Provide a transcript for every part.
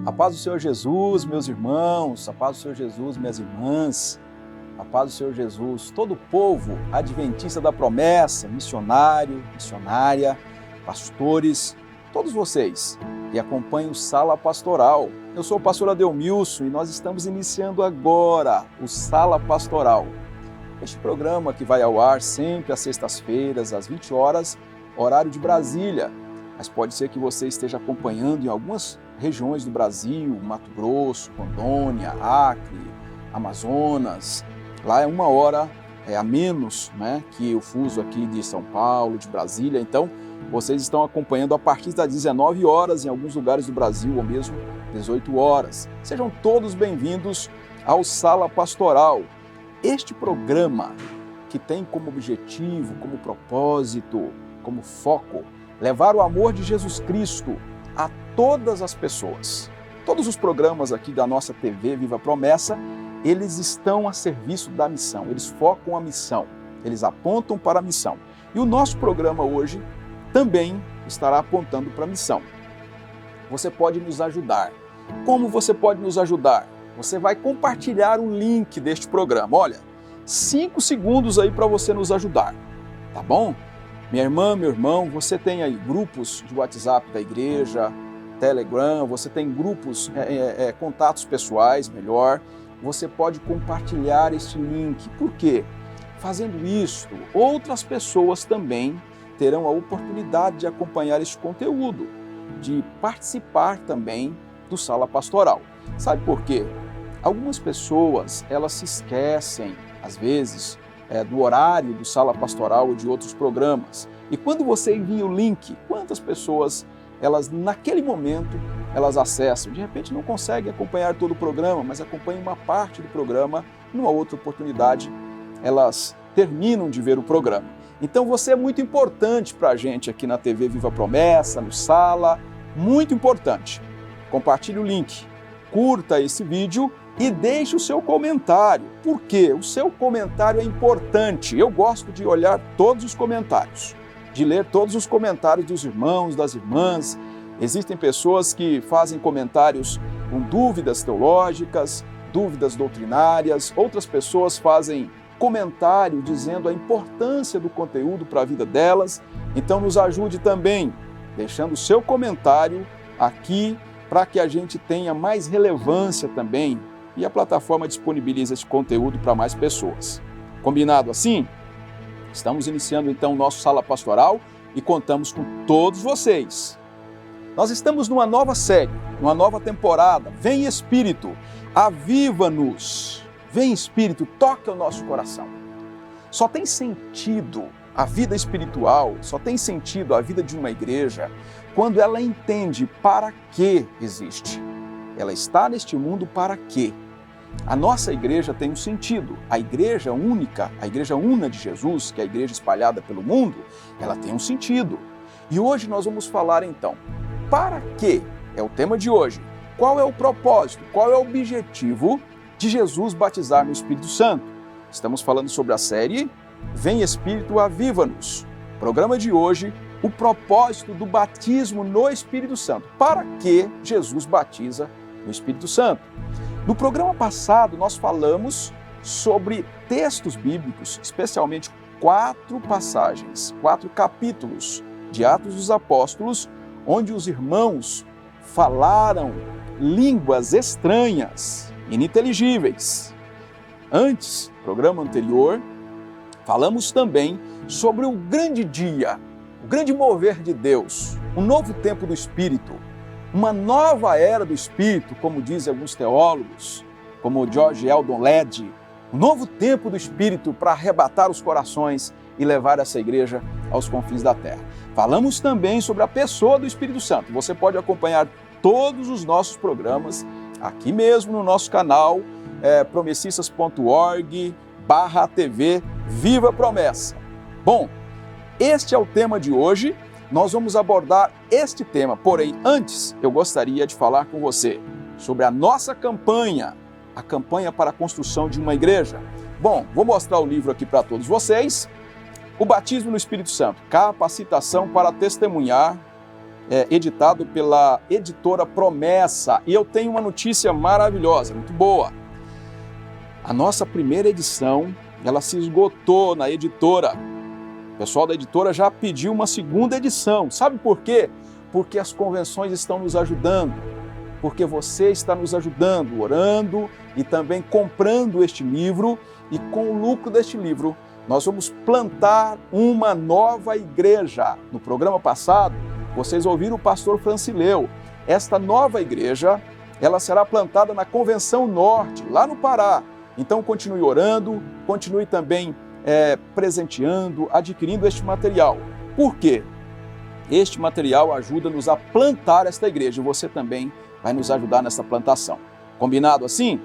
A paz do Senhor Jesus, meus irmãos, a paz do Senhor Jesus, minhas irmãs, a paz do Senhor Jesus, todo o povo adventista da promessa, missionário, missionária, pastores, todos vocês que acompanham o Sala Pastoral. Eu sou o pastor Adelmilson e nós estamos iniciando agora o Sala Pastoral. Este programa que vai ao ar sempre às sextas-feiras, às 20 horas, horário de Brasília. Mas pode ser que você esteja acompanhando em algumas regiões do Brasil, Mato Grosso, Rondônia, Acre, Amazonas. Lá é 1 hora a menos, né, que o fuso aqui de São Paulo, de Brasília. Então, vocês estão acompanhando a partir das 19 horas em alguns lugares do Brasil, ou mesmo 18 horas. Sejam todos bem-vindos ao Sala Pastoral. Este programa que tem como objetivo, como propósito, como foco, levar o amor de Jesus Cristo a todas as pessoas. Todos os programas aqui da nossa TV Viva Promessa, eles estão a serviço da missão, eles focam a missão, eles apontam para a missão. E o nosso programa hoje também estará apontando para a missão. Você pode nos ajudar. Como você pode nos ajudar? Você vai compartilhar o link deste programa. Olha, 5 segundos aí para você nos ajudar, tá bom? Minha irmã, meu irmão, você tem aí grupos de WhatsApp da igreja, Telegram, você tem grupos, contatos pessoais, melhor. Você pode compartilhar este link. Por quê? Fazendo isso, outras pessoas também terão a oportunidade de acompanhar este conteúdo, de participar também do Sala Pastoral. Sabe por quê? Algumas pessoas, elas se esquecem, às vezes, do horário do Sala Pastoral ou de outros programas. E quando você envia o link, quantas pessoas, elas naquele momento, elas acessam? De repente não conseguem acompanhar todo o programa, mas acompanham uma parte do programa, numa outra oportunidade, elas terminam de ver o programa. Então você é muito importante para a gente aqui na TV Viva Promessa, no Sala, muito importante. Compartilhe o link, curta esse vídeo e deixe o seu comentário. Por quê? O seu comentário é importante. Eu gosto de olhar todos os comentários, de ler todos os comentários dos irmãos, das irmãs. Existem pessoas que fazem comentários com dúvidas teológicas, dúvidas doutrinárias. Outras pessoas fazem comentário dizendo a importância do conteúdo para a vida delas. Então nos ajude também, deixando o seu comentário aqui para que a gente tenha mais relevância também e a plataforma disponibiliza esse conteúdo para mais pessoas. Combinado assim? Estamos iniciando então o nosso Sala Pastoral e contamos com todos vocês. Nós estamos numa nova série, numa nova temporada. Vem Espírito, aviva-nos. Vem Espírito, toca o nosso coração. Só tem sentido a vida espiritual, só tem sentido a vida de uma igreja quando ela entende para que existe. Ela está neste mundo para quê? A nossa igreja tem um sentido. A igreja única, a igreja una de Jesus, que é a igreja espalhada pelo mundo, ela tem um sentido. E hoje nós vamos falar então, para quê? É o tema de hoje. Qual é o propósito, qual é o objetivo de Jesus batizar no Espírito Santo? Estamos falando sobre a série Vem Espírito, aviva-nos. Programa de hoje, o propósito do batismo no Espírito Santo. Para que Jesus batiza no Espírito Santo? No programa passado, nós falamos sobre textos bíblicos, especialmente 4 passagens, 4 capítulos de Atos dos Apóstolos, onde os irmãos falaram línguas estranhas, ininteligíveis. Antes, no programa anterior, falamos também sobre o grande dia, o grande mover de Deus, um novo tempo do Espírito, uma nova era do Espírito, como dizem alguns teólogos, como George Eldon Ladd, um novo tempo do Espírito para arrebatar os corações e levar essa igreja aos confins da terra. Falamos também sobre a pessoa do Espírito Santo. Você pode acompanhar todos os nossos programas aqui mesmo no nosso canal, promessistas.org/TV Viva Promessa. Bom, este é o tema de hoje. Nós vamos abordar este tema, porém, antes eu gostaria de falar com você sobre a nossa campanha, a campanha para a construção de uma igreja. Bom, vou mostrar o livro aqui para todos vocês. O batismo no Espírito Santo, capacitação para testemunhar editado pela editora Promessa. E eu tenho uma notícia maravilhosa, muito boa. A nossa primeira edição, ela se esgotou na editora. O pessoal da editora já pediu uma segunda edição. Sabe por quê? Porque as convenções estão nos ajudando. Porque você está nos ajudando, orando e também comprando este livro. E com o lucro deste livro, nós vamos plantar uma nova igreja. No programa passado, vocês ouviram o pastor Francileu. Esta nova igreja, ela será plantada na Convenção Norte, lá no Pará. Então continue orando, continue também presenteando, adquirindo este material. Por quê? Este material ajuda-nos a plantar esta igreja e você também vai nos ajudar nessa plantação. Combinado assim?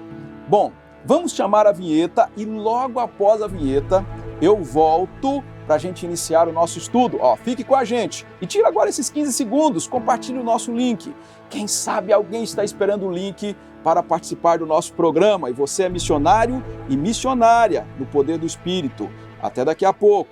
Bom, vamos chamar a vinheta e logo após a vinheta eu volto para a gente iniciar o nosso estudo. Fique com a gente e tira agora esses 15 segundos, compartilhe o nosso link. Quem sabe alguém está esperando o link para participar do nosso programa e você é missionário e missionária no poder do Espírito. Até daqui a pouco.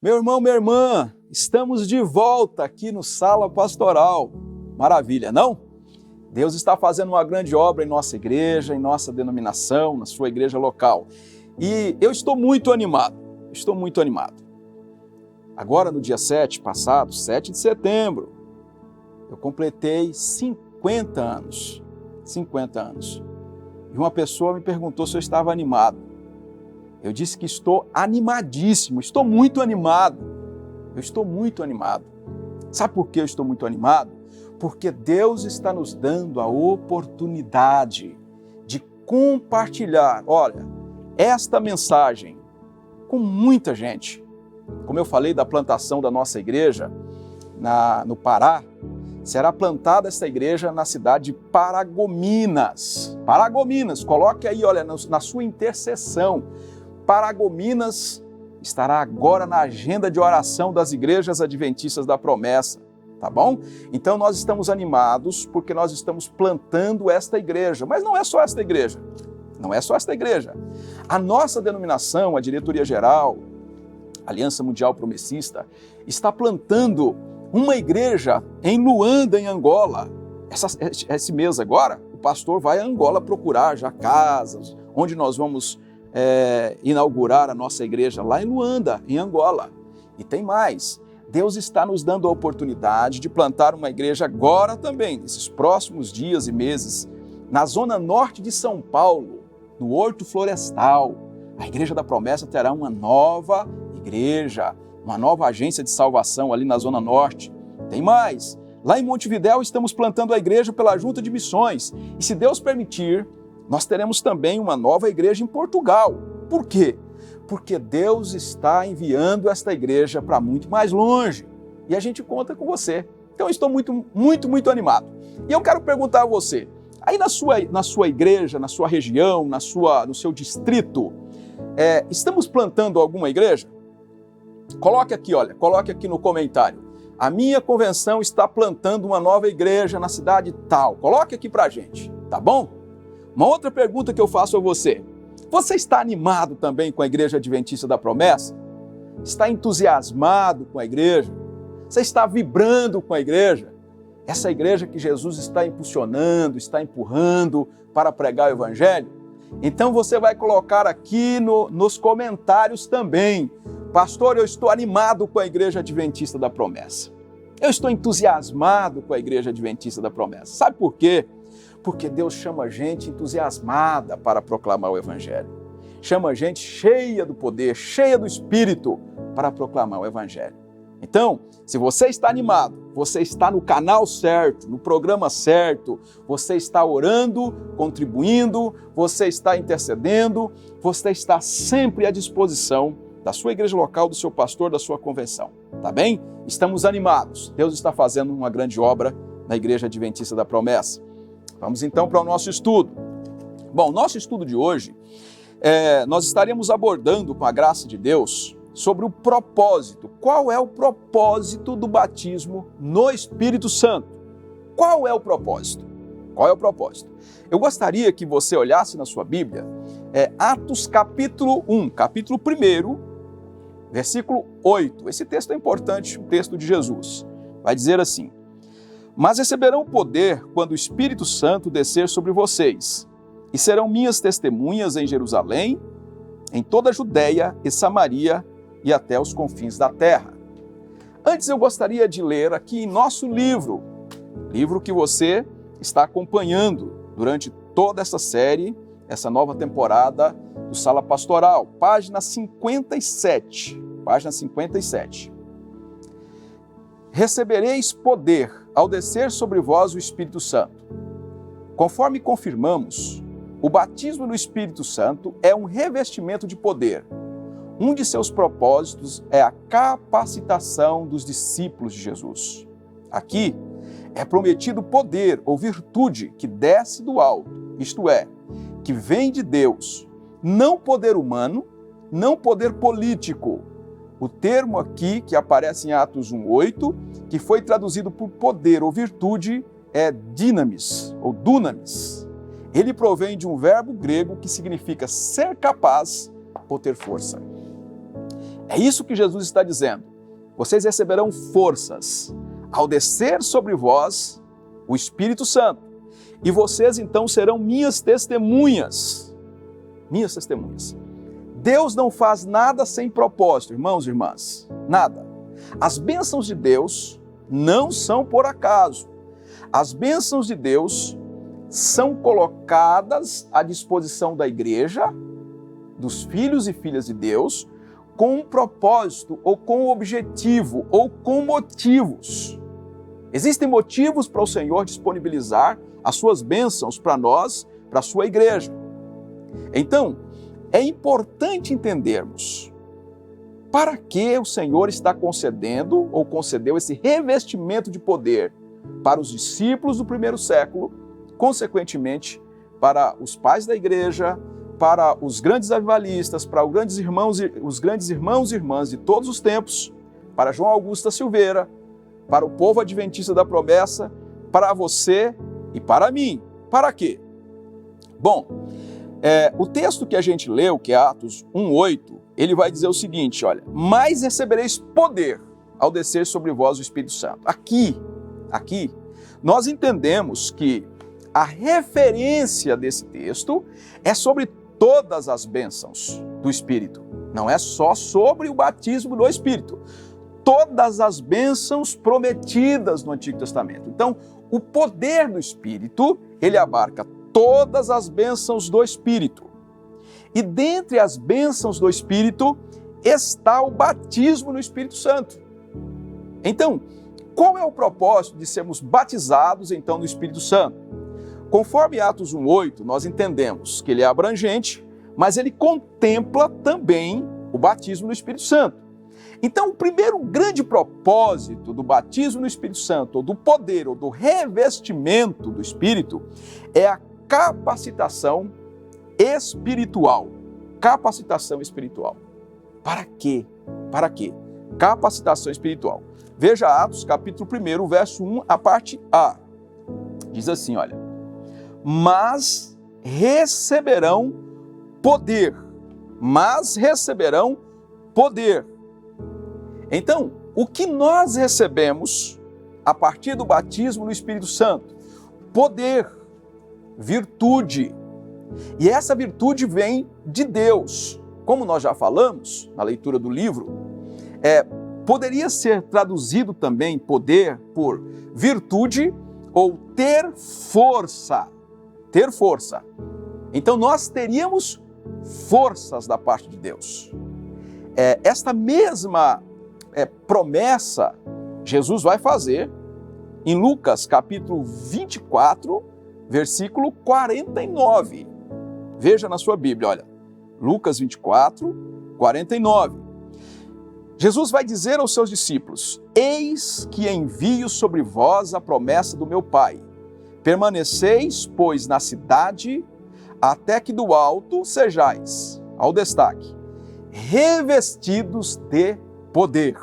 Meu irmão, minha irmã, estamos de volta aqui no Sala Pastoral. Maravilha, não? Deus está fazendo uma grande obra em nossa igreja, em nossa denominação, na sua igreja local. E eu estou muito animado, Agora, no dia 7 passado, 7 de setembro, eu completei 50 anos. 50 anos. E uma pessoa me perguntou se eu estava animado. Eu disse que estou animadíssimo, estou muito animado. Eu estou muito animado. Sabe por que eu estou muito animado? Porque Deus está nos dando a oportunidade de compartilhar, esta mensagem com muita gente. Como eu falei da plantação da nossa igreja no Pará, será plantada esta igreja na cidade de Paragominas. Paragominas, coloque aí, na sua intercessão. Paragominas estará agora na agenda de oração das igrejas adventistas da Promessa, tá bom? Então nós estamos animados porque nós estamos plantando esta igreja, mas não é só esta igreja, A nossa denominação, a diretoria geral, Aliança Mundial Promessista, está plantando uma igreja em Luanda, em Angola. Esse mês agora, o pastor vai a Angola procurar já casas, onde nós vamos inaugurar a nossa igreja lá em Luanda, em Angola. E tem mais, Deus está nos dando a oportunidade de plantar uma igreja agora também, nesses próximos dias e meses, na zona norte de São Paulo, no Horto Florestal. A Igreja da Promessa terá uma nova igreja, uma nova agência de salvação ali na zona norte. Tem mais, lá em Montevidéu estamos plantando a igreja pela Junta de Missões. E se Deus permitir, nós teremos também uma nova igreja em Portugal. Por quê? Porque Deus está enviando esta igreja para muito mais longe. E a gente conta com você. Então eu estou muito animado. E eu quero perguntar a você, aí na sua igreja, na sua região, no seu distrito, estamos plantando alguma igreja? Coloque aqui no comentário. A minha convenção está plantando uma nova igreja na cidade tal. Coloque aqui pra gente, tá bom? Uma outra pergunta que eu faço a você. Você está animado também com a Igreja Adventista da Promessa? Está entusiasmado com a igreja? Você está vibrando com a igreja? Essa igreja que Jesus está impulsionando, está empurrando para pregar o Evangelho? Então você vai colocar aqui nos comentários também. Pastor, eu estou animado com a Igreja Adventista da Promessa. Eu estou entusiasmado com a Igreja Adventista da Promessa. Sabe por quê? Porque Deus chama gente entusiasmada para proclamar o Evangelho. Chama gente cheia do poder, cheia do Espírito para proclamar o Evangelho. Então, se você está animado, você está no canal certo, no programa certo, você está orando, contribuindo, você está intercedendo, você está sempre à disposição da sua igreja local, do seu pastor, da sua convenção. Tá bem? Estamos animados. Deus está fazendo uma grande obra na Igreja Adventista da Promessa. Vamos então para o nosso estudo. Bom, nosso estudo de hoje, nós estaremos abordando, com a graça de Deus, sobre o propósito. Qual é o propósito do batismo no Espírito Santo? Qual é o propósito? Qual é o propósito? Eu gostaria que você olhasse na sua Bíblia, Atos capítulo 1, capítulo 1, versículo 8. Esse texto é importante, o texto de Jesus. Vai dizer assim: mas receberão poder quando o Espírito Santo descer sobre vocês, e serão minhas testemunhas em Jerusalém, em toda a Judéia e Samaria e até os confins da terra. Antes eu gostaria de ler aqui em nosso livro que você está acompanhando durante toda essa série, essa nova temporada do Sala Pastoral, página 57. Página 57. Recebereis poder ao descer sobre vós o Espírito Santo. Conforme confirmamos, o batismo no Espírito Santo é um revestimento de poder. Um de seus propósitos é a capacitação dos discípulos de Jesus. Aqui é prometido poder ou virtude que desce do alto, isto é, que vem de Deus, não poder humano, não poder político. O termo aqui, que aparece em Atos 1:8, que foi traduzido por poder ou virtude, é dinamis, ou dunamis. Ele provém de um verbo grego que significa ser capaz ou ter força. É isso que Jesus está dizendo. Vocês receberão forças ao descer sobre vós o Espírito Santo. E vocês então serão minhas testemunhas. Minhas testemunhas. Deus não faz nada sem propósito, irmãos e irmãs. Nada. As bênçãos de Deus não são por acaso. As bênçãos de Deus são colocadas à disposição da igreja, dos filhos e filhas de Deus, com um propósito, ou com um objetivo, ou com motivos. Existem motivos para o Senhor disponibilizar as suas bênçãos para nós, para a sua igreja. Então, é importante entendermos para que o Senhor está concedendo, ou concedeu esse revestimento de poder para os discípulos do primeiro século, consequentemente, para os pais da igreja, para os grandes avivalistas, para os grandes irmãos e irmãs de todos os tempos, para João Augusto Silveira, para o povo adventista da promessa, para você e para mim. Para quê? Bom, o texto que a gente leu, que é Atos 1:8, ele vai dizer o seguinte, olha: mas recebereis poder ao descer sobre vós o Espírito Santo. Aqui, nós entendemos que a referência desse texto é sobre todas as bênçãos do Espírito. Não é só sobre o batismo do Espírito. Todas as bênçãos prometidas no Antigo Testamento. Então, o poder do Espírito, ele abarca todas as bênçãos do Espírito. E dentre as bênçãos do Espírito está o batismo no Espírito Santo. Então, qual é o propósito de sermos batizados, então, no Espírito Santo? Conforme Atos 1:8, nós entendemos que ele é abrangente, mas ele contempla também o batismo no Espírito Santo. Então, o primeiro grande propósito do batismo no Espírito Santo, ou do poder, ou do revestimento do Espírito, é a capacitação espiritual. Capacitação espiritual. Para quê? Para quê? Capacitação espiritual. Veja Atos, capítulo 1, verso 1, a parte A. Diz assim, olha: mas receberão poder. Mas receberão poder. Então, o que nós recebemos a partir do batismo no Espírito Santo? Poder, virtude. E essa virtude vem de Deus. Como nós já falamos na leitura do livro, poderia ser traduzido também poder por virtude ou ter força. Ter força. Então nós teríamos forças da parte de Deus. Esta mesma promessa Jesus vai fazer em Lucas capítulo 24, versículo 49. Veja na sua Bíblia, olha, Lucas 24, 49. Jesus vai dizer aos seus discípulos: eis que envio sobre vós a promessa do meu Pai. Permaneceis, pois, na cidade, até que do alto sejais, ao destaque, revestidos de poder.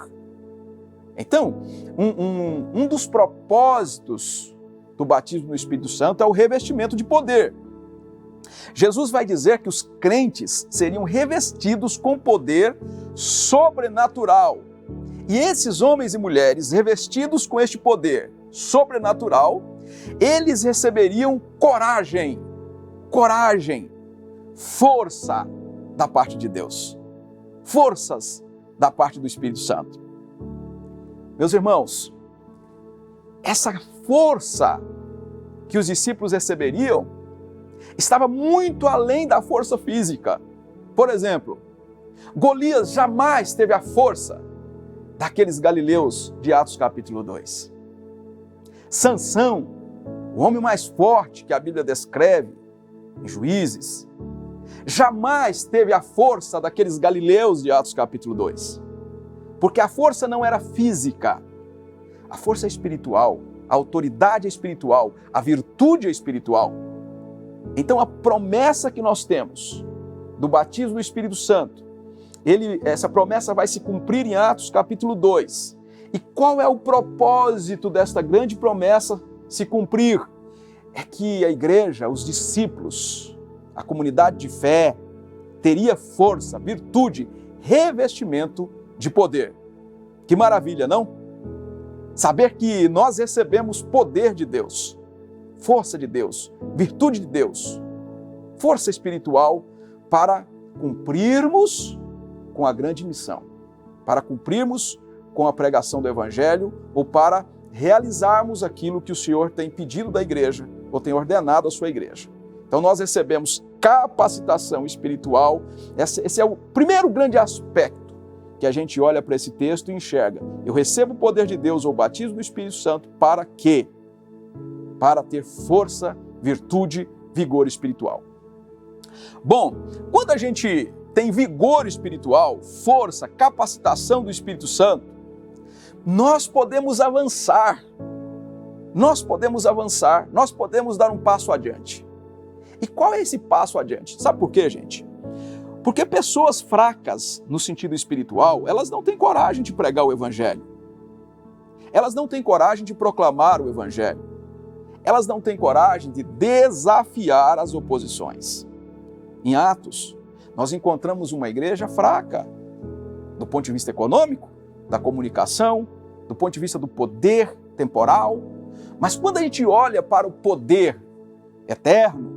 Então, um dos propósitos do batismo no Espírito Santo é o revestimento de poder. Jesus vai dizer que os crentes seriam revestidos com poder sobrenatural. E esses homens e mulheres revestidos com este poder sobrenatural, eles receberiam coragem, força da parte de Deus, forças da parte do Espírito Santo. Meus irmãos, essa força que os discípulos receberiam estava muito além da força física. Por exemplo, Golias jamais teve a força daqueles galileus de Atos capítulo 2. Sansão, o homem mais forte que a Bíblia descreve em Juízes, jamais teve a força daqueles galileus de Atos capítulo 2. Porque a força não era física, a força é espiritual, a autoridade é espiritual, a virtude é espiritual. Então a promessa que nós temos do batismo do Espírito Santo, essa promessa vai se cumprir em Atos capítulo 2. E qual é o propósito desta grande promessa se cumprir? É que a igreja, os discípulos, a comunidade de fé, teria força, virtude, revestimento de poder. Que maravilha, não? Saber que nós recebemos poder de Deus, força de Deus, virtude de Deus, força espiritual para cumprirmos com a grande missão, para cumprirmos com a pregação do Evangelho ou para realizarmos aquilo que o Senhor tem pedido da igreja ou tem ordenado à sua igreja. Então nós recebemos capacitação espiritual. Esse é o primeiro grande aspecto que a gente olha para esse texto e enxerga. Eu recebo o poder de Deus ou o batismo do Espírito Santo para quê? Para ter força, virtude, vigor espiritual. Bom, quando a gente tem vigor espiritual, força, capacitação do Espírito Santo, nós podemos avançar. Nós podemos dar um passo adiante. E qual é esse passo adiante? Sabe por quê, gente? Porque pessoas fracas no sentido espiritual, elas não têm coragem de pregar o Evangelho. Elas não têm coragem de proclamar o Evangelho. Elas não têm coragem de desafiar as oposições. Em Atos, nós encontramos uma igreja fraca, do ponto de vista econômico, da comunicação, do ponto de vista do poder temporal. Mas quando a gente olha para o poder eterno,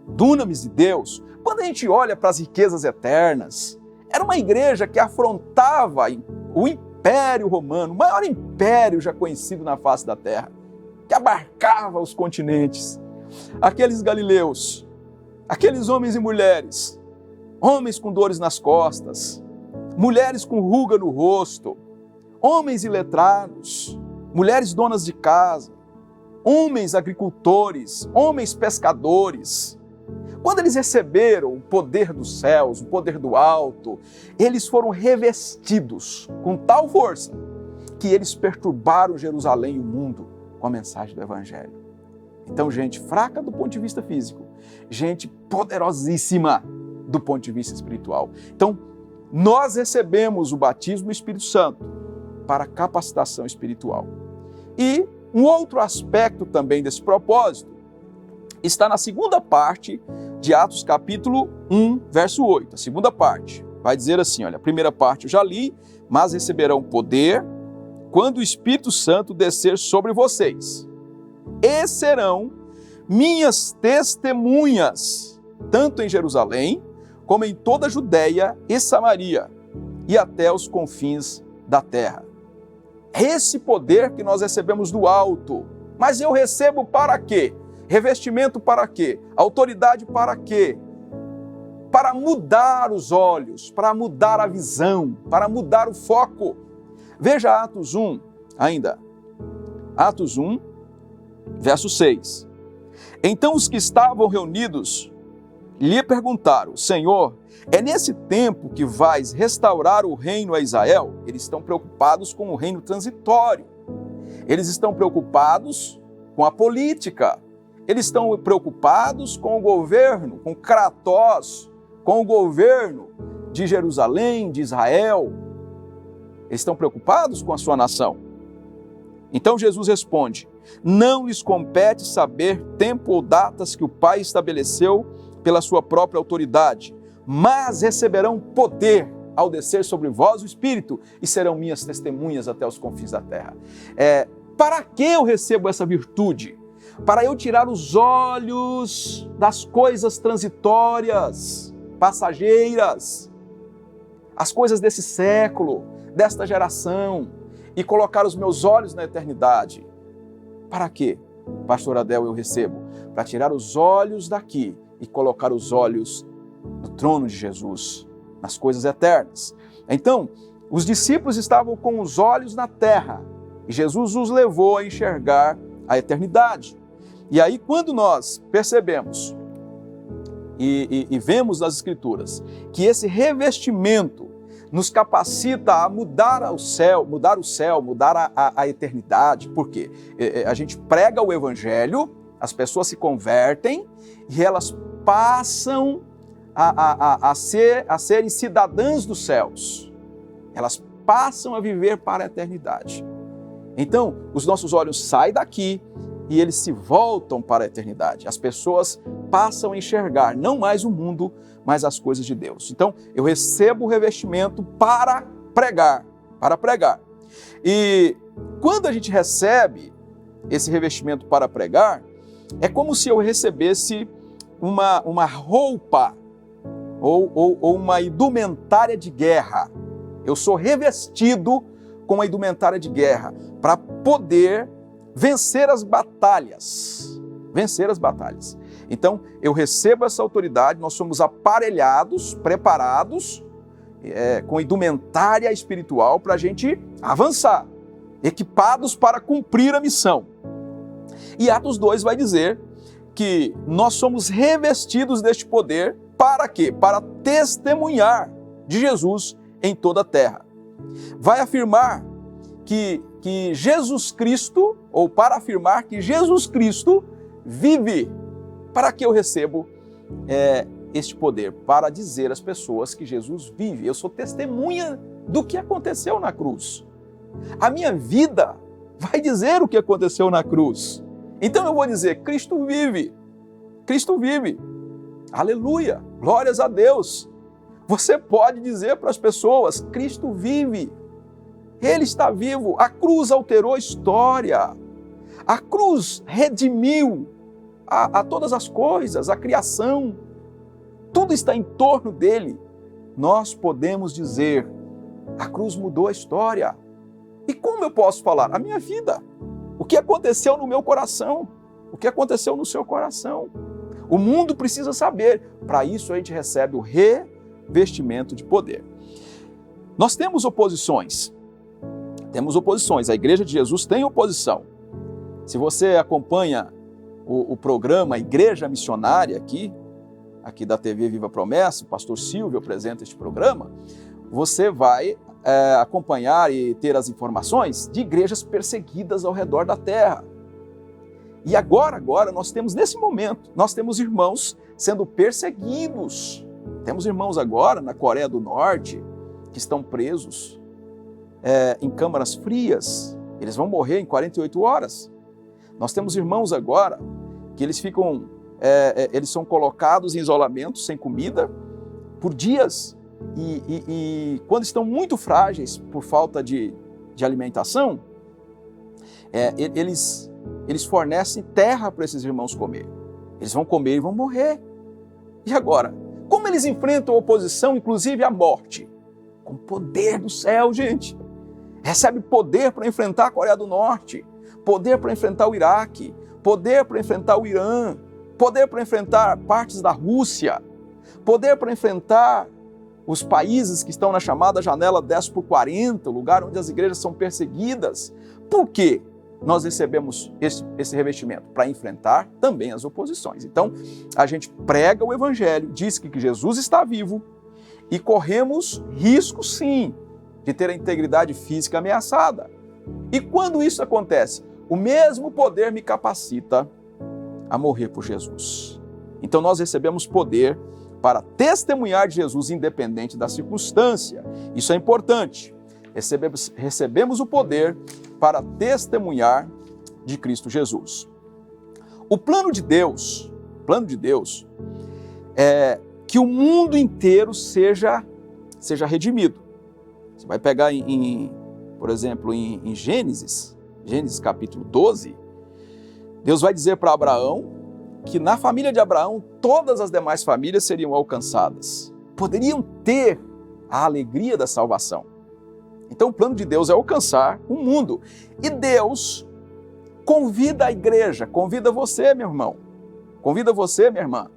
dunamis de Deus, quando a gente olha para as riquezas eternas, era uma igreja que afrontava o Império Romano, o maior império já conhecido na face da terra, que abarcava os continentes. Aqueles galileus, aqueles homens e mulheres, homens com dores nas costas, mulheres com ruga no rosto, homens iletrados, mulheres donas de casa, homens agricultores, homens pescadores. Quando eles receberam o poder dos céus, o poder do alto, eles foram revestidos com tal força que eles perturbaram Jerusalém e o mundo com a mensagem do Evangelho. Então, gente fraca do ponto de vista físico, gente poderosíssima do ponto de vista espiritual. Então, nós recebemos o batismo do Espírito Santo para capacitação espiritual. E um outro aspecto também desse propósito está na segunda parte de Atos capítulo 1, verso 8. A segunda parte vai dizer assim, olha, a primeira parte eu já li, mas receberão poder quando o Espírito Santo descer sobre vocês. E serão minhas testemunhas, tanto em Jerusalém, como em toda a Judéia e Samaria, e até os confins da terra. Esse poder que nós recebemos do alto, mas eu recebo para quê? Revestimento para quê? Autoridade para quê? Para mudar os olhos, para mudar a visão, para mudar o foco. Veja Atos 1, ainda. Atos 1, verso 6. Então os que estavam reunidos lhe perguntaram: Senhor, é nesse tempo que vais restaurar o reino a Israel? Eles estão preocupados com o reino transitório. Eles estão preocupados com a política. Eles estão preocupados com o governo, com Kratos, com o governo de Jerusalém, de Israel. Eles estão preocupados com a sua nação. Então Jesus responde: não lhes compete saber tempo ou datas que o Pai estabeleceu pela sua própria autoridade, mas receberão poder ao descer sobre vós o Espírito e serão minhas testemunhas até os confins da terra. Para que eu recebo essa virtude? Para eu tirar os olhos das coisas transitórias, passageiras, as coisas desse século, desta geração, e colocar os meus olhos na eternidade. Para quê, pastor Adel, eu recebo? Para tirar os olhos daqui e colocar os olhos no trono de Jesus, nas coisas eternas. Então, os discípulos estavam com os olhos na terra e Jesus os levou a enxergar a eternidade. E aí, quando nós percebemos e vemos nas Escrituras que esse revestimento nos capacita a mudar o céu, mudar a eternidade. Por quê? A gente prega o Evangelho, as pessoas se convertem e elas passam a serem cidadãs dos céus. Elas passam a viver para a eternidade. Então, os nossos olhos saem daqui e eles se voltam para a eternidade. As pessoas passam a enxergar não mais o mundo, mas as coisas de Deus. Então, eu recebo o revestimento para pregar. E quando a gente recebe esse revestimento para pregar, é como se eu recebesse uma roupa ou uma indumentária de guerra. Eu sou revestido com a indumentária de guerra para poder vencer as batalhas. Então, eu recebo essa autoridade, nós somos aparelhados, preparados, com indumentária espiritual para a gente avançar, equipados para cumprir a missão. E Atos 2 vai dizer que nós somos revestidos deste poder para quê? Para testemunhar de Jesus em toda a terra. Vai afirmar que Jesus Cristo, ou para afirmar que Jesus Cristo vive. Para que eu recebo este poder? Para dizer às pessoas que Jesus vive. Eu sou testemunha do que aconteceu na cruz. A minha vida vai dizer o que aconteceu na cruz. Então eu vou dizer: Cristo vive. Cristo vive. Aleluia. Glórias a Deus. Você pode dizer para as pessoas: Cristo vive. Ele está vivo. A cruz alterou a história. A cruz redimiu a todas as coisas, a criação. Tudo está em torno dele. Nós podemos dizer: a cruz mudou a história. E como eu posso falar? A minha vida. O que aconteceu no meu coração? O que aconteceu no seu coração? O mundo precisa saber. Para isso a gente recebe o revestimento de poder. Nós temos oposições. A Igreja de Jesus tem oposição. Se você acompanha o programa Igreja Missionária aqui da TV Viva Promessa, o pastor Silvio apresenta este programa, você vai acompanhar e ter as informações de igrejas perseguidas ao redor da terra. E agora nós temos, nesse momento, nós temos irmãos sendo perseguidos. Temos irmãos agora na Coreia do Norte que estão presos em câmaras frias. Eles vão morrer em 48 horas. Nós temos irmãos agora que eles são colocados em isolamento, sem comida, por dias. E quando estão muito frágeis por falta de alimentação, eles fornecem terra para esses irmãos comer. Eles vão comer e vão morrer. E agora? Como eles enfrentam a oposição, inclusive a morte? Com poder do céu, gente. Recebe poder para enfrentar a Coreia do Norte, poder para enfrentar o Iraque, poder para enfrentar o Irã, poder para enfrentar partes da Rússia, poder para enfrentar os países que estão na chamada janela 10 por 40, o lugar onde as igrejas são perseguidas. Por quê? nós recebemos esse revestimento? Para enfrentar também as oposições. Então, a gente prega o evangelho, diz que Jesus está vivo e corremos risco, sim, de ter a integridade física ameaçada. E quando isso acontece, o mesmo poder me capacita a morrer por Jesus. Então, nós recebemos poder para testemunhar de Jesus independente da circunstância. Isso é importante. Recebemos o poder para testemunhar de Cristo Jesus. O plano de Deus é que o mundo inteiro seja redimido. Você vai pegar, por exemplo, em Gênesis capítulo 12, Deus vai dizer para Abraão que na família de Abraão todas as demais famílias seriam alcançadas, poderiam ter a alegria da salvação. Então o plano de Deus é alcançar o mundo. E Deus convida a igreja, convida você, meu irmão, convida você, minha irmã,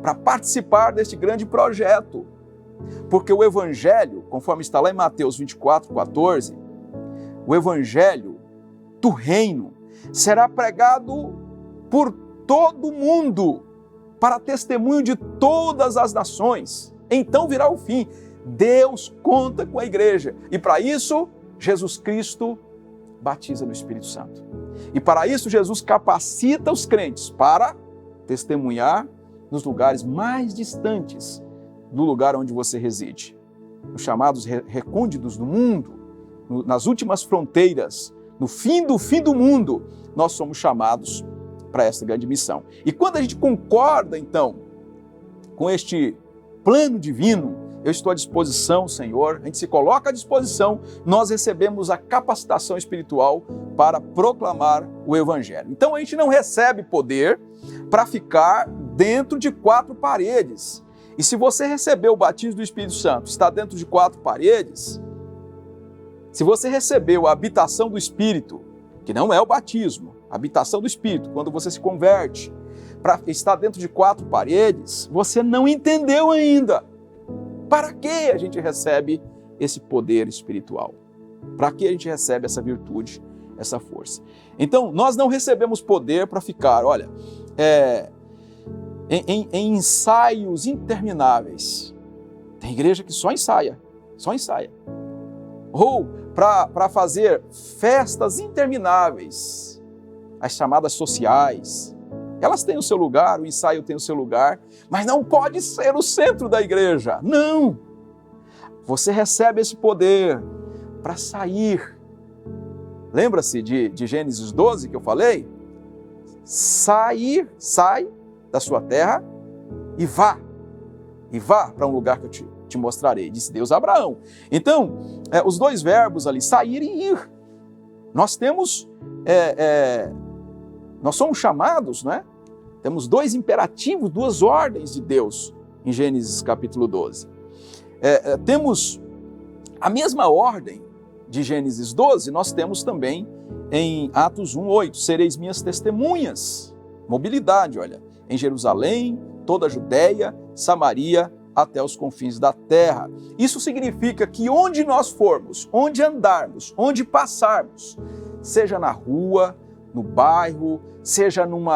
para participar deste grande projeto. Porque o evangelho, conforme está lá em Mateus 24:14, o evangelho do reino será pregado por todo mundo, para testemunho de todas as nações. Então virá o fim. Deus conta com a igreja. E para isso, Jesus Cristo batiza no Espírito Santo. E para isso, Jesus capacita os crentes para testemunhar nos lugares mais distantes do lugar onde você reside. Nos chamados recônditos do mundo, nas últimas fronteiras, no fim do mundo, nós somos chamados para essa grande missão. E quando a gente concorda, então, com este plano divino, eu estou à disposição, Senhor, a gente se coloca à disposição, nós recebemos a capacitação espiritual para proclamar o Evangelho. Então a gente não recebe poder para ficar dentro de 4 paredes. E se você recebeu o batismo do Espírito Santo, está dentro de 4 paredes, se você recebeu a habitação do Espírito, que não é o batismo, a habitação do Espírito, quando você se converte, para estar dentro de 4 paredes, você não entendeu ainda. Para que a gente recebe esse poder espiritual? Para que a gente recebe essa virtude, essa força? Então, nós não recebemos poder para ficar, olha, em ensaios intermináveis. Tem igreja que só ensaia. Ou para fazer festas intermináveis, as chamadas sociais. Elas têm o seu lugar, o ensaio tem o seu lugar, mas não pode ser o centro da igreja. Não! Você recebe esse poder para sair. Lembra-se de Gênesis 12 que eu falei? Sai da sua terra e vá para um lugar que eu te mostrarei, disse Deus a Abraão. Então, os 2 verbos ali, sair e ir. Nós somos chamados, não é? Temos 2 imperativos, 2 ordens de Deus em Gênesis capítulo 12. Temos a mesma ordem de Gênesis 12, nós temos também em Atos 1:8, sereis minhas testemunhas. Mobilidade, olha, em Jerusalém, toda a Judéia, Samaria, até os confins da terra. Isso significa que onde nós formos, onde andarmos, onde passarmos, seja na rua, no bairro, seja num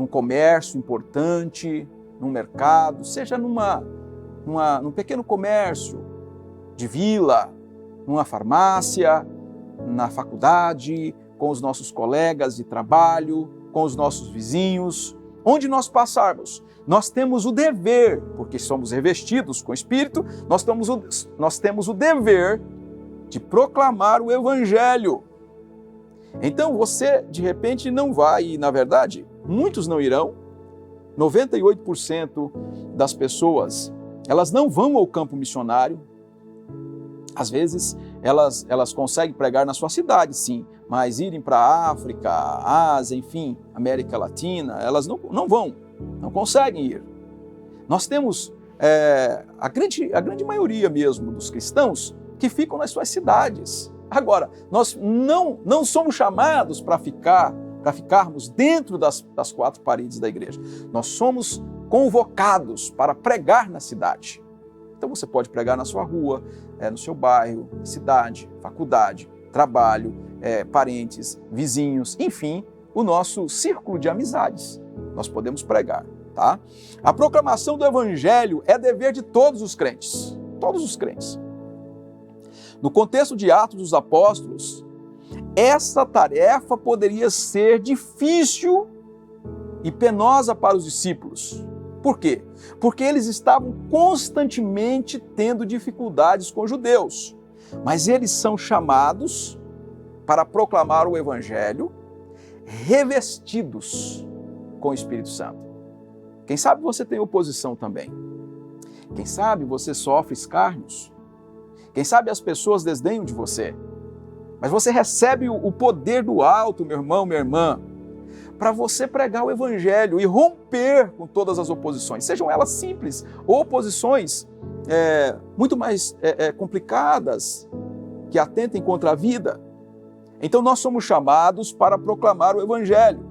comércio importante, num mercado, seja num pequeno comércio de vila, numa farmácia, na faculdade, com os nossos colegas de trabalho, com os nossos vizinhos, onde nós passarmos, nós temos o dever, porque somos revestidos com o Espírito, nós temos o dever de proclamar o Evangelho. Então você, de repente, não vai, e na verdade, muitos não irão, 98% das pessoas, elas não vão ao campo missionário. Às vezes, elas conseguem pregar na sua cidade, sim, mas irem para a África, Ásia, enfim, América Latina, elas não vão, não conseguem ir. Nós temos a grande maioria mesmo dos cristãos que ficam nas suas cidades. Agora, nós não somos chamados para ficarmos dentro das 4 paredes da igreja. Nós somos convocados para pregar na cidade. Então você pode pregar na sua rua, no seu bairro, cidade, faculdade, trabalho, parentes, vizinhos, enfim, o nosso círculo de amizades. Nós podemos pregar, tá? A proclamação do Evangelho é dever de todos os crentes. Todos os crentes. No contexto de Atos dos Apóstolos, essa tarefa poderia ser difícil e penosa para os discípulos. Por quê? Porque eles estavam constantemente tendo dificuldades com os judeus. Mas eles são chamados para proclamar o Evangelho revestidos com o Espírito Santo. Quem sabe você tem oposição também. Quem sabe você sofre escárnios. Quem sabe as pessoas desdenham de você. Mas você recebe o poder do alto, meu irmão, minha irmã, para você pregar o Evangelho e romper com todas as oposições, sejam elas simples ou oposições muito mais complicadas, que atentem contra a vida. Então nós somos chamados para proclamar o Evangelho.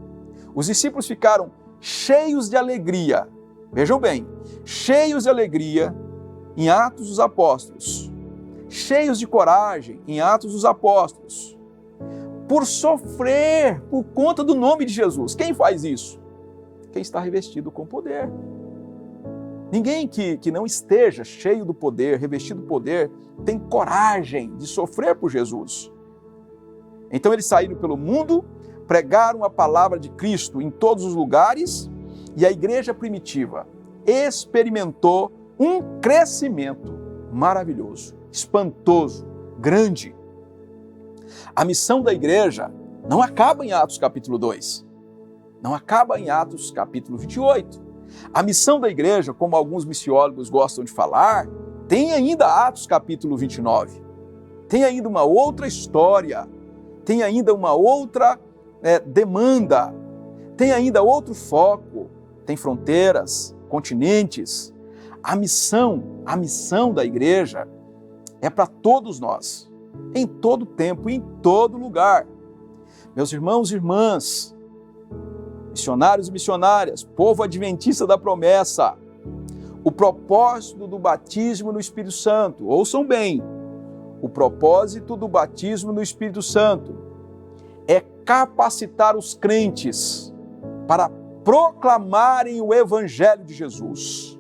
Os discípulos ficaram cheios de alegria, vejam bem, cheios de alegria em Atos dos Apóstolos, cheios de coragem em Atos dos Apóstolos, por sofrer por conta do nome de Jesus. Quem faz isso? Quem está revestido com poder. Ninguém que não esteja cheio do poder, revestido do poder, tem coragem de sofrer por Jesus. Então eles saíram pelo mundo, pregaram a palavra de Cristo em todos os lugares, e a igreja primitiva experimentou um crescimento maravilhoso, espantoso, grande. A missão da igreja não acaba em Atos capítulo 2, não acaba em Atos capítulo 28. A missão da igreja, como alguns missiólogos gostam de falar, tem ainda Atos capítulo 29, tem ainda uma outra história, tem ainda uma outra demanda, tem ainda outro foco, tem fronteiras, continentes. A missão da igreja é para todos nós, em todo tempo, em todo lugar. Meus irmãos e irmãs, missionários e missionárias, povo adventista da promessa, o propósito do batismo no Espírito Santo, ouçam bem, o propósito do batismo no Espírito Santo é capacitar os crentes para proclamarem o Evangelho de Jesus,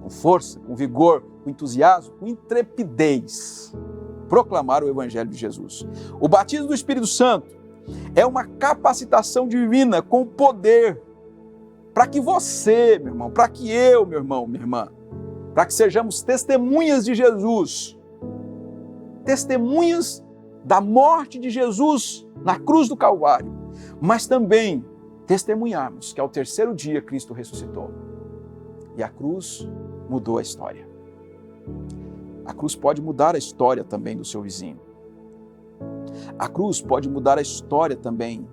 com força, com vigor, com entusiasmo, com intrepidez, proclamar o Evangelho de Jesus. O batismo do Espírito Santo é uma capacitação divina com poder para que você, meu irmão, para que eu, meu irmão, minha irmã, para que sejamos testemunhas de Jesus, testemunhas da morte de Jesus na cruz do Calvário, mas também testemunharmos que ao terceiro dia Cristo ressuscitou. E a cruz mudou a história. A cruz pode mudar a história também do seu vizinho. A cruz pode mudar a história também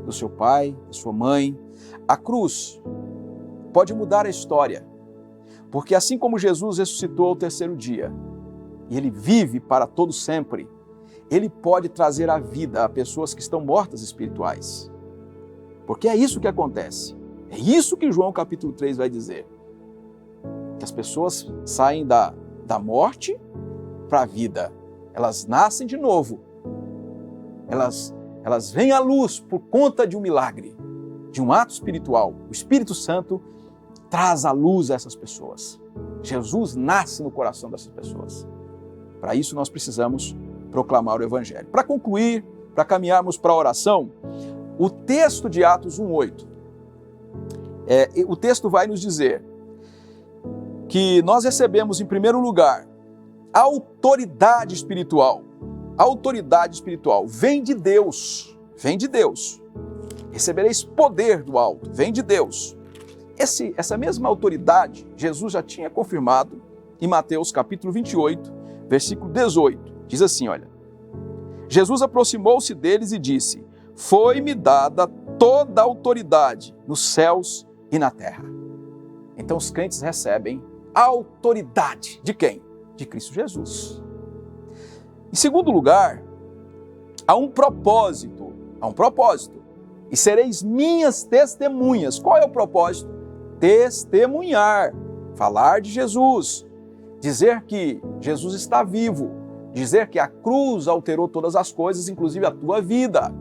do seu pai, da sua mãe. A cruz pode mudar a história, porque assim como Jesus ressuscitou ao terceiro dia, e Ele vive para todo sempre, Ele pode trazer a vida a pessoas que estão mortas espirituais. Porque é isso que acontece. É isso que João capítulo 3 vai dizer. Que as pessoas saem da morte para a vida. Elas nascem de novo. Elas vêm à luz por conta de um milagre, de um ato espiritual. O Espírito Santo traz à luz essas pessoas. Jesus nasce no coração dessas pessoas. Para isso nós precisamos proclamar o Evangelho. Para concluir, para caminharmos para a oração, o texto de Atos 1:8, o texto vai nos dizer que nós recebemos, em primeiro lugar, autoridade espiritual. A autoridade espiritual vem de Deus, vem de Deus. Recebereis poder do alto, vem de Deus. Essa mesma autoridade, Jesus já tinha confirmado em Mateus capítulo 28, versículo 18. Diz assim, olha, Jesus aproximou-se deles e disse, foi-me dada toda a autoridade nos céus e na terra. Então os crentes recebem a autoridade de quem? De Cristo Jesus. Em segundo lugar, há um propósito, e sereis minhas testemunhas. Qual é o propósito? Testemunhar, falar de Jesus, dizer que Jesus está vivo, Dizer que a cruz alterou todas as coisas, inclusive a tua vida.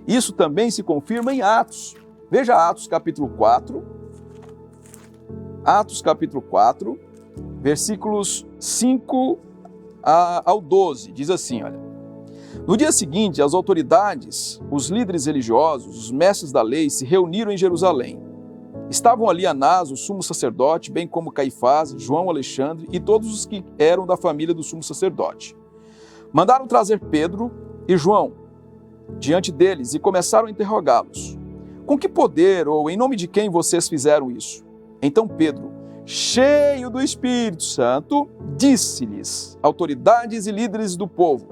Isso também se confirma em Atos. Veja Atos capítulo 4. Atos capítulo 4, versículos 5 ao 12. Diz assim, olha. No dia seguinte, as autoridades, os líderes religiosos, os mestres da lei se reuniram em Jerusalém. Estavam ali Anás, o sumo sacerdote, bem como Caifás, João, Alexandre e todos os que eram da família do sumo sacerdote. Mandaram trazer Pedro e João diante deles e começaram a interrogá-los. Com que poder ou em nome de quem vocês fizeram isso? Então Pedro, cheio do Espírito Santo, disse-lhes, autoridades e líderes do povo,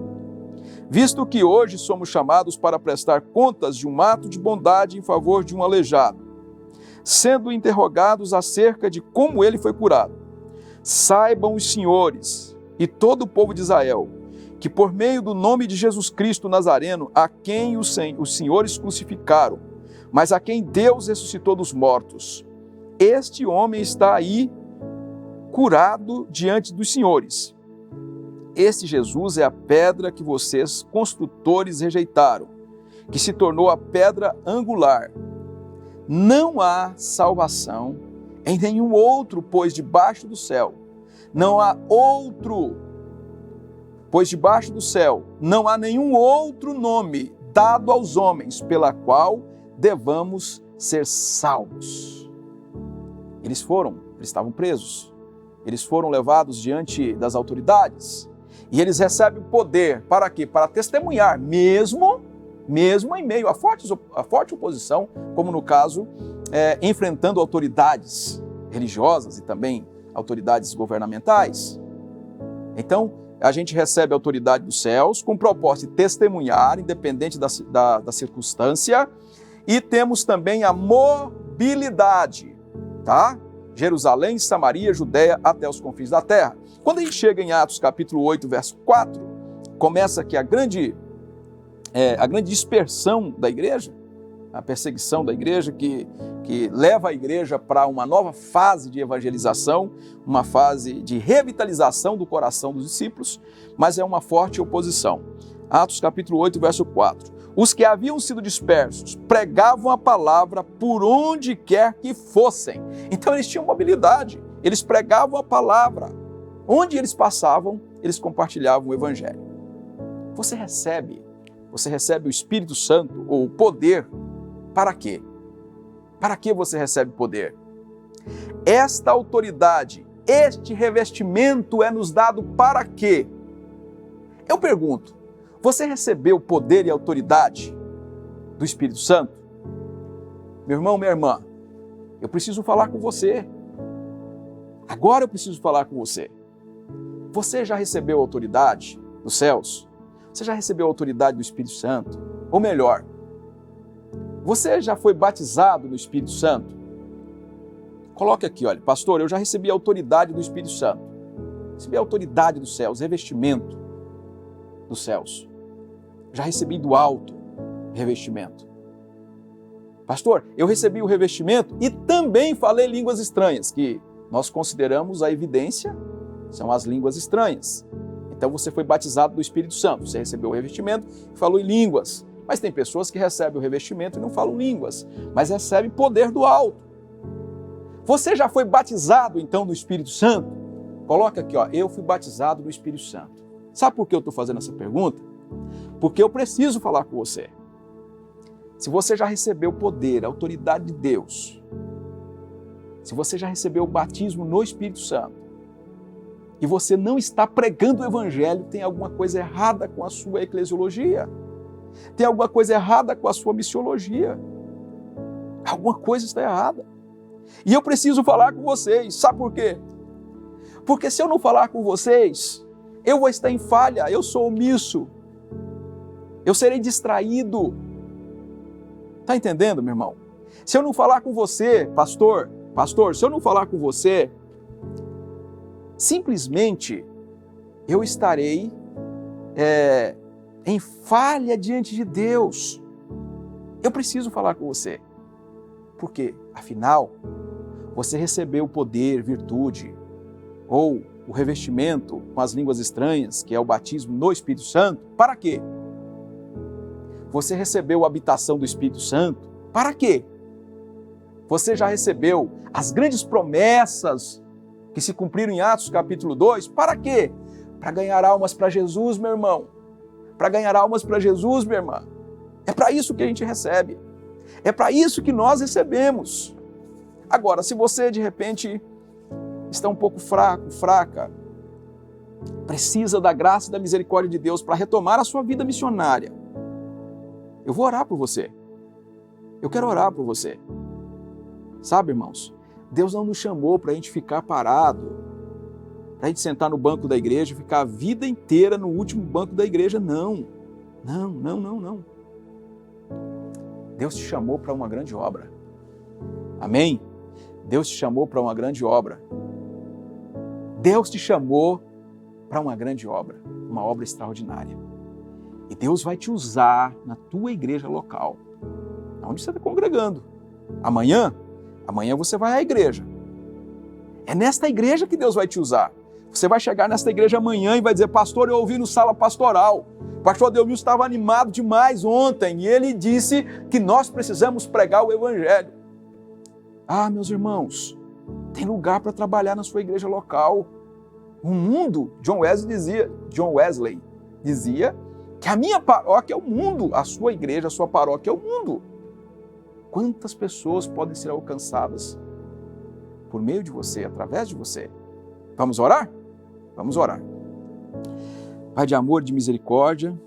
visto que hoje somos chamados para prestar contas de um ato de bondade em favor de um aleijado, sendo interrogados acerca de como ele foi curado. Saibam os senhores e todo o povo de Israel, que por meio do nome de Jesus Cristo Nazareno, a quem os senhores crucificaram, mas a quem Deus ressuscitou dos mortos, este homem está aí curado diante dos senhores. Este Jesus é a pedra que vocês, construtores, rejeitaram, que se tornou a pedra angular. Não há salvação em nenhum outro, pois debaixo do céu não há outro, pois debaixo do céu não há nenhum outro nome dado aos homens pela qual devamos ser salvos. Eles estavam presos, eles foram levados diante das autoridades e eles recebem o poder para quê? Para testemunhar, mesmo em meio a forte oposição, como no caso, enfrentando autoridades religiosas e também autoridades governamentais. Então, a gente recebe a autoridade dos céus com o propósito de testemunhar, independente da circunstância, e temos também a mobilidade, tá? Jerusalém, Samaria, Judéia, até os confins da terra. Quando a gente chega em Atos capítulo 8, verso 4, começa aqui a grande dispersão da igreja, a perseguição da igreja que leva a igreja para uma nova fase de evangelização, uma fase de revitalização do coração dos discípulos, mas é uma forte oposição. Atos capítulo 8, verso 4. Os que haviam sido dispersos pregavam a palavra por onde quer que fossem. Então eles tinham mobilidade, eles pregavam a palavra. Onde eles passavam, eles compartilhavam o evangelho. Você recebe o Espírito Santo ou o poder para quê? Para que você recebe poder? Esta autoridade, este revestimento é nos dado para quê? Eu pergunto, você recebeu poder e autoridade do Espírito Santo? Meu irmão, minha irmã, eu preciso falar com você. Agora eu preciso falar com você. Você já recebeu autoridade dos céus? Você já recebeu a autoridade do Espírito Santo? Ou melhor, você já foi batizado no Espírito Santo? Coloque aqui, olha, pastor, eu já recebi a autoridade do Espírito Santo. Recebi a autoridade dos céus, revestimento dos céus. Já recebi do alto revestimento. Pastor, eu recebi o revestimento e também falei línguas estranhas, que nós consideramos a evidência, são as línguas estranhas. Então você foi batizado do Espírito Santo, você recebeu o revestimento e falou em línguas. Mas tem pessoas que recebem o revestimento e não falam línguas, mas recebem poder do alto. Você já foi batizado então no Espírito Santo? Coloca aqui, ó, eu fui batizado no Espírito Santo. Sabe por que eu estou fazendo essa pergunta? Porque eu preciso falar com você. Se você já recebeu o poder, a autoridade de Deus, se você já recebeu o batismo no Espírito Santo, e você não está pregando o Evangelho, tem alguma coisa errada com a sua eclesiologia. Tem alguma coisa errada com a sua missiologia. Alguma coisa está errada. E eu preciso falar com vocês. Sabe por quê? Porque se eu não falar com vocês, eu vou estar em falha, eu sou omisso. Eu serei distraído. Está entendendo, meu irmão? Se eu não falar com você, pastor, se eu não falar com você, simplesmente eu estarei em falha diante de Deus. Eu preciso falar com você. Porque, afinal, você recebeu o poder, virtude, ou o revestimento com as línguas estranhas, que é o batismo no Espírito Santo, para quê? Você recebeu a habitação do Espírito Santo, para quê? Você já recebeu as grandes promessas que se cumpriram em Atos capítulo 2, para quê? Para ganhar almas para Jesus, meu irmão. Para ganhar almas para Jesus, minha irmã. É para isso que a gente recebe. É para isso que nós recebemos. Agora, se você de repente está um pouco fraco, fraca, precisa da graça e da misericórdia de Deus para retomar a sua vida missionária, eu vou orar por você. Eu quero orar por você. Sabe, irmãos, Deus não nos chamou para a gente ficar parado, para a gente sentar no banco da igreja e ficar a vida inteira no último banco da igreja, não. Não, não, não, não. Deus te chamou para uma grande obra. Amém? Deus te chamou para uma grande obra. Deus te chamou para uma grande obra, uma obra extraordinária. E Deus vai te usar na tua igreja local, onde você está congregando. Amanhã você vai à igreja. É nesta igreja que Deus vai te usar. Você vai chegar nesta igreja amanhã e vai dizer: pastor, eu ouvi no sala pastoral. O pastor Delmiro estava animado demais ontem e ele disse que nós precisamos pregar o evangelho. Ah, meus irmãos, tem lugar para trabalhar na sua igreja local. O mundo, John Wesley dizia que a minha paróquia é o mundo, a sua igreja, a sua paróquia é o mundo. Quantas pessoas podem ser alcançadas por meio de você, através de você? Vamos orar? Vamos orar. Pai de amor e de misericórdia,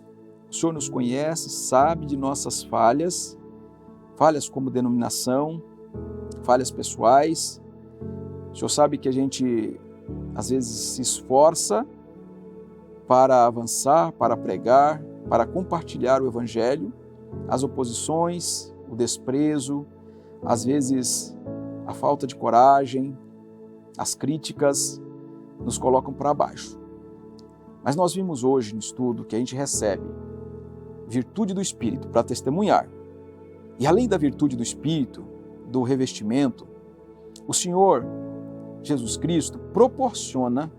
o Senhor nos conhece, sabe de nossas falhas, falhas como denominação, falhas pessoais. O Senhor sabe que a gente às vezes se esforça para avançar, para pregar, para compartilhar o Evangelho, as oposições, o desprezo, às vezes a falta de coragem, as críticas nos colocam para baixo. Mas nós vimos hoje no estudo que a gente recebe virtude do Espírito para testemunhar. E além da virtude do Espírito, do revestimento, o Senhor Jesus Cristo proporciona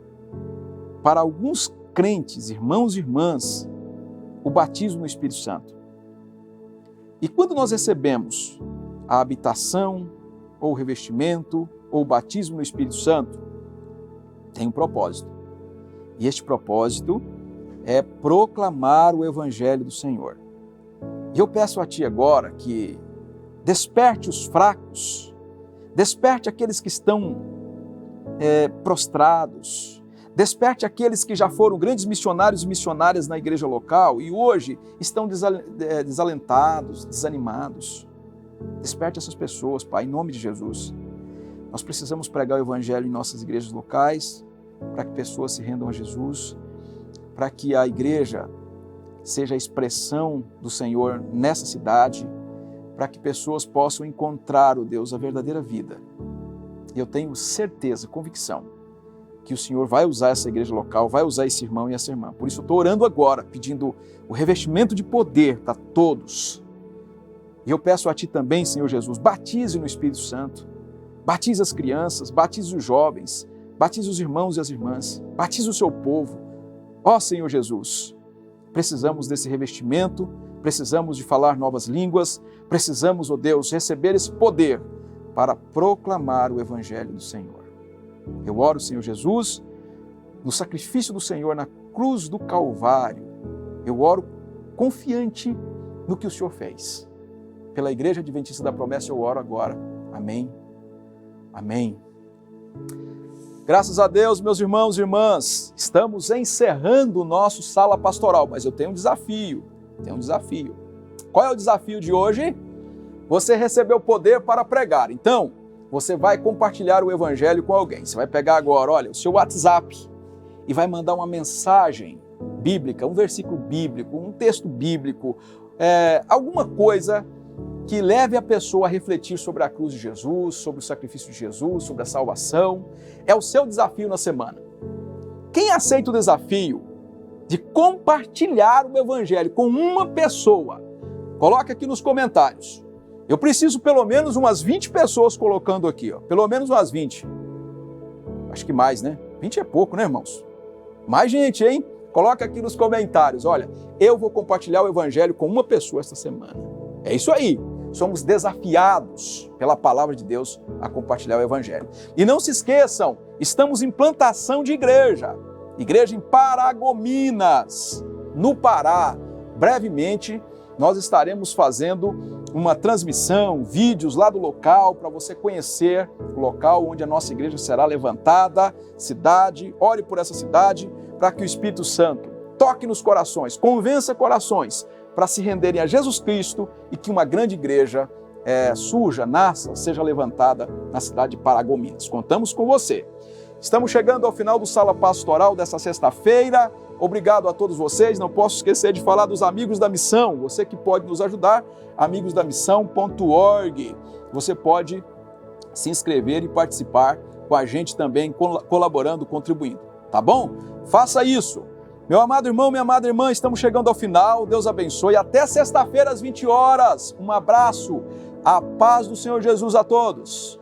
para alguns crentes, irmãos e irmãs, o batismo no Espírito Santo. E quando nós recebemos a habitação, ou o revestimento, ou o batismo no Espírito Santo, tem um propósito. E este propósito é proclamar o Evangelho do Senhor. E eu peço a Ti agora que desperte os fracos, desperte aqueles que estão prostrados, desperte aqueles que já foram grandes missionários e missionárias na igreja local e hoje estão desalentados, desanimados. Desperte essas pessoas, Pai, em nome de Jesus. Nós precisamos pregar o Evangelho em nossas igrejas locais, para que pessoas se rendam a Jesus, para que a igreja seja a expressão do Senhor nessa cidade, para que pessoas possam encontrar o Deus, a verdadeira vida. E eu tenho certeza, convicção, que o Senhor vai usar essa igreja local, vai usar esse irmão e essa irmã. Por isso eu estou orando agora, pedindo o revestimento de poder para todos. E eu peço a Ti também, Senhor Jesus, batize no Espírito Santo, batize as crianças, batize os jovens, batize os irmãos e as irmãs, batize o Seu povo. Ó Senhor Jesus, precisamos desse revestimento, precisamos de falar novas línguas, precisamos, ó Deus, receber esse poder para proclamar o Evangelho do Senhor. Eu oro, Senhor Jesus, no sacrifício do Senhor na cruz do Calvário. Eu oro confiante no que o Senhor fez. Pela Igreja Adventista da Promessa eu oro agora. Amém. Amém. Graças a Deus, meus irmãos e irmãs, estamos encerrando o nosso Sala Pastoral, mas eu tenho um desafio. Qual é o desafio de hoje? Você recebeu poder para pregar. Então, você vai compartilhar o Evangelho com alguém. Você vai pegar agora, olha, o seu WhatsApp e vai mandar uma mensagem bíblica, um versículo bíblico, um texto bíblico, alguma coisa que leve a pessoa a refletir sobre a cruz de Jesus, sobre o sacrifício de Jesus, sobre a salvação. É o seu desafio na semana. Quem aceita o desafio de compartilhar o Evangelho com uma pessoa, coloca aqui nos comentários. Eu preciso pelo menos umas 20 pessoas colocando aqui, ó. Pelo menos umas 20. Acho que mais, né? 20 é pouco, né, irmãos? Mais gente, hein? Coloca aqui nos comentários. Olha, eu vou compartilhar o evangelho com uma pessoa esta semana. É isso aí. Somos desafiados pela palavra de Deus a compartilhar o evangelho. E não se esqueçam, estamos em plantação de igreja. Igreja em Paragominas, no Pará. Brevemente, nós estaremos fazendo uma transmissão, vídeos lá do local, para você conhecer o local onde a nossa igreja será levantada, cidade, ore por essa cidade, para que o Espírito Santo toque nos corações, convença corações, para se renderem a Jesus Cristo e que uma grande igreja surja, nasça, seja levantada na cidade de Paragominas. Contamos com você. Estamos chegando ao final do Sala Pastoral dessa sexta-feira. Obrigado a todos vocês. Não posso esquecer de falar dos Amigos da Missão. Você que pode nos ajudar, amigosdamissão.org. Você pode se inscrever e participar com a gente também, colaborando, contribuindo. Tá bom? Faça isso. Meu amado irmão, minha amada irmã, estamos chegando ao final. Deus abençoe. Até sexta-feira às 20 horas. Um abraço. A paz do Senhor Jesus a todos.